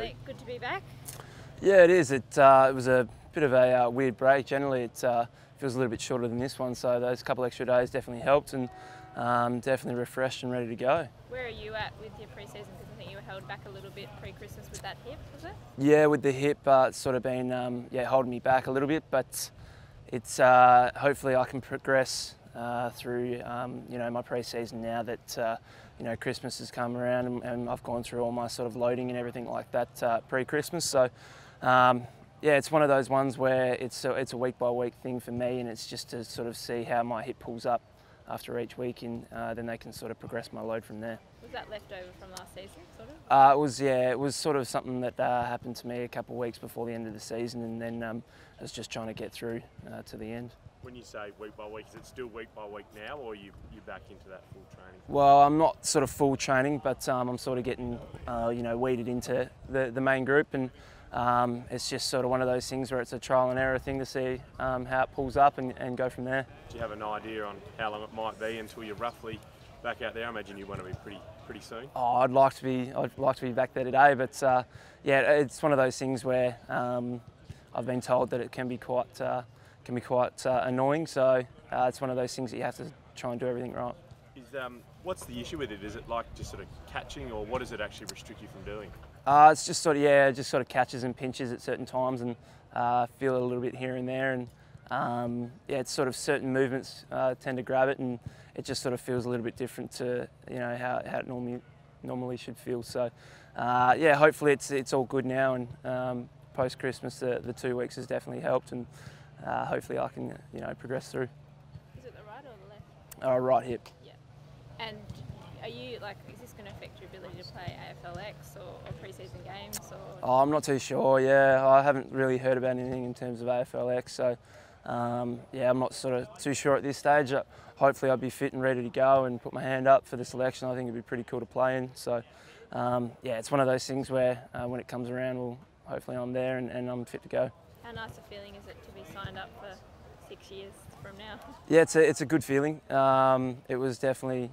Elliot, good to be back. Yeah, it is. It was a bit of a weird break. Generally, it feels a little bit shorter than this one, so those couple extra days definitely helped and definitely refreshed and ready to go. Where are you at with your pre-season? Because I think you were held back a little bit pre-Christmas with that hip, was it? Yeah, with the hip, it's sort of been holding me back a little bit, but it's hopefully I can progress through my pre-season now that Christmas has come around and I've gone through all my sort of loading and everything like that pre-Christmas. So it's one of those ones where it's a week by week thing for me, and it's just to sort of see how my hip pulls up after each week, and then they can sort of progress my load from there. Was that left over from last season, sort of? It was sort of something that happened to me a couple of weeks before the end of the season, and then I was just trying to get through to the end. When you say week by week, is it still week by week now, or you're back into that full training? Well, I'm not sort of full training, but I'm sort of getting weeded into the main group, and it's just sort of one of those things where it's a trial and error thing to see how it pulls up and go from there. Do you have an idea on how long it might be until you're roughly back out there? I imagine you want to be pretty soon. Oh, I'd like to be back there today, but it's one of those things where I've been told that it can be quite annoying. So it's one of those things that you have to try and do everything right. What's the issue with it? Is it like just sort of catching, or what does it actually restrict you from doing? It's just sort of catches and pinches at certain times, and feel it a little bit here and there, and it's sort of certain movements tend to grab it, and it just sort of feels a little bit different to how it normally should feel. So hopefully it's all good now, and post Christmas the 2 weeks has definitely helped, and hopefully I can progress through. Is it the right or the left? Right hip. Yeah. And is this going to affect your ability to play AFLX or pre-season games? Or? I'm not too sure. Yeah, I haven't really heard about anything in terms of AFLX, so I'm not sort of too sure at this stage. Hopefully I'll be fit and ready to go and put my hand up for the selection. I think it'd be pretty cool to play in. So it's one of those things where when it comes around, hopefully I'm there and I'm fit to go. How nice a feeling is it to be signed up for 6 years from now? Yeah, it's a good feeling. It was definitely.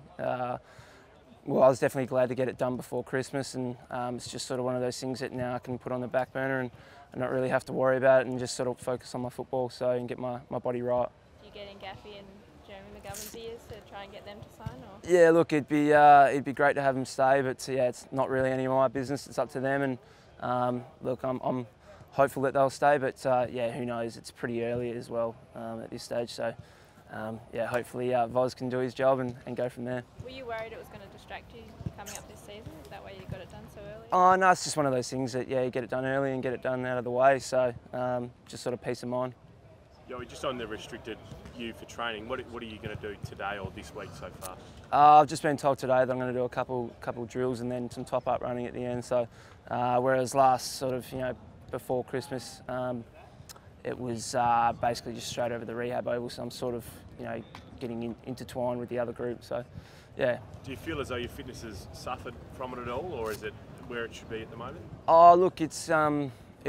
I was definitely glad to get it done before Christmas, and it's just sort of one of those things that now I can put on the back burner and not really have to worry about it, and just sort of focus on my football and get my body right. Do you get in Gaffy and Jeremy McGovern's ears to try and get them to sign? Or? Yeah, look, it'd be great to have them stay, but it's not really any of my business. It's up to them, and look, I'm hopeful that they'll stay, but who knows? It's pretty early as well at this stage, so. Hopefully Voz can do his job and go from there. Were you worried it was going to distract you coming up this season? Is that why you got it done so early? Oh no, it's just one of those things that you get it done early and get it done out of the way. So just sort of peace of mind. Yo, just on the restricted you for training, what are you going to do today or this week so far? I've just been told today that I'm going to do a couple drills and then some top up running at the end. So whereas last sort of before Christmas. It was basically just straight over the rehab oval, so I'm sort of, getting intertwined with the other group. So, yeah. Do you feel as though your fitness has suffered from it at all, or is it where it should be at the moment? Oh, look, it's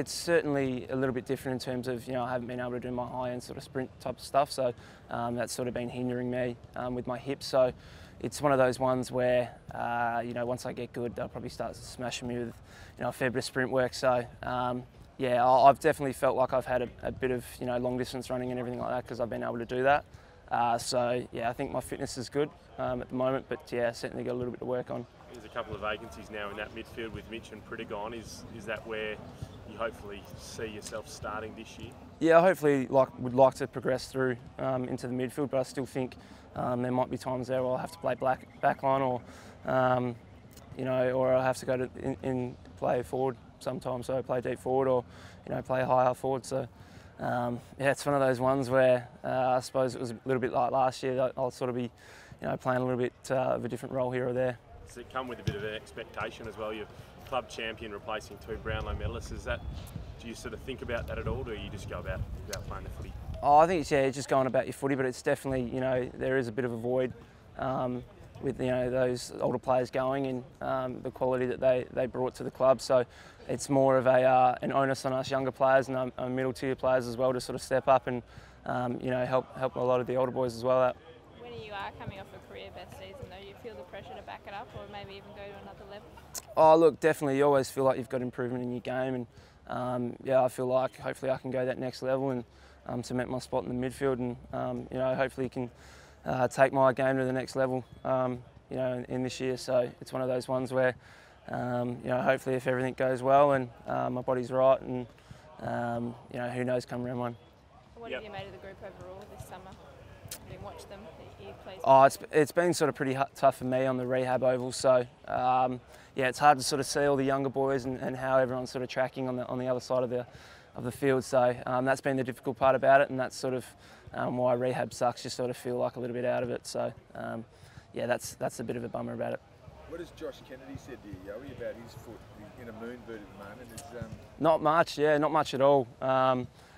certainly a little bit different in terms of, I haven't been able to do my high-end sort of sprint type of stuff, so that's sort of been hindering me with my hips. So it's one of those ones where, once I get good, they'll probably start smashing me with, a fair bit of sprint work. So. I've definitely felt like I've had a bit of long distance running and everything like that because I've been able to do that. I think my fitness is good at the moment, but certainly got a little bit to work on. There's a couple of vacancies now in that midfield with Mitch and Prittigon. Is that where you hopefully see yourself starting this year? Yeah, hopefully would like to progress through into the midfield, but I still think there might be times there where I'll have to play backline or or I'll have to go to in play forward sometimes, so play deep forward or play high half forward. So it's one of those ones where I suppose it was a little bit like last year that I'll sort of be playing a little bit of a different role here or there. Does it come with a bit of an expectation as well? You're club champion replacing 2 Brownlow medalists. Do you sort of think about that at all, or do you just go about playing the footy? Oh, I think it's just going about your footy, but it's definitely there is a bit of a void with those older players going and the quality that they brought to the club. So it's more of an onus on us younger players and our middle tier players as well to sort of step up and help a lot of the older boys as well out. When you are coming off a career best season though, you feel the pressure to back it up or maybe even go to another level? Oh, look, definitely. You always feel like you've got improvement in your game, and yeah, I feel like hopefully I can go that next level and cement my spot in the midfield, and you know, hopefully can take my game to the next level. You know, in this year. So it's one of those ones where you know, hopefully if everything goes well and my body's right, and you know, who knows come round one. What have you made of the group overall this summer? Having watched them, you played. Oh, it's been sort of pretty tough for me on the rehab oval. So yeah, it's hard to sort of see all the younger boys and how everyone's sort of tracking on the other side of the field. So that's been the difficult part about it, and that's sort of why rehab sucks. You sort of feel like a little bit out of it. So yeah, that's a bit of a bummer about it. What has Josh Kennedy said to you, Yowie, about his foot in a moon boot at the moment? Not much, yeah, not much at all.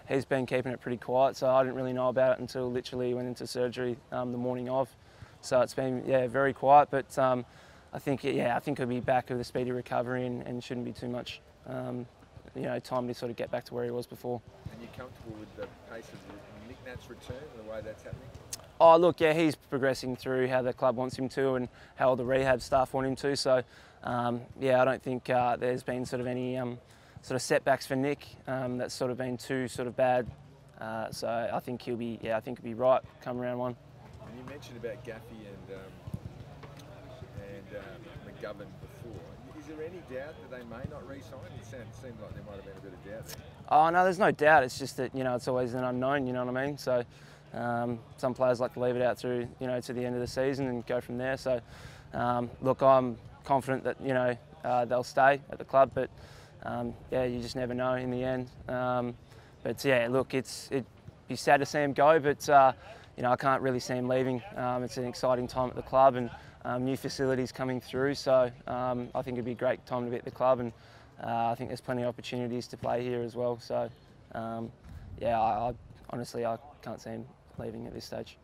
He's been keeping it pretty quiet, so I didn't really know about it until literally he went into surgery the morning of. So it's been, yeah, very quiet, but I think he'll be back with a speedy recovery and shouldn't be too much, you know, time to sort of get back to where he was before. And you're comfortable with the pace of Nick Nat's return and the way that's happening? Oh, look, yeah, he's progressing through how the club wants him to and how all the rehab staff want him to. So, yeah, I don't think there's been sort of any sort of setbacks for Nick that's sort of been too sort of bad. So I think he'll be right come round one. And you mentioned about Gaffey and McGovern before. Is there any doubt that they may not re-sign? It seemed like there might have been a bit of doubt there. Oh no, there's no doubt. It's just that, you know, it's always an unknown. You know what I mean? So. Some players like to leave it out through, you know, to the end of the season and go from there. So, look, I'm confident that, you know, they'll stay at the club, but yeah, you just never know in the end. But yeah, look, it'd be sad to see him go, but you know, I can't really see him leaving. It's an exciting time at the club, and new facilities coming through. So I think it'd be a great time to be at the club, and I think there's plenty of opportunities to play here as well. So yeah, honestly, I can't see him leaving at this stage.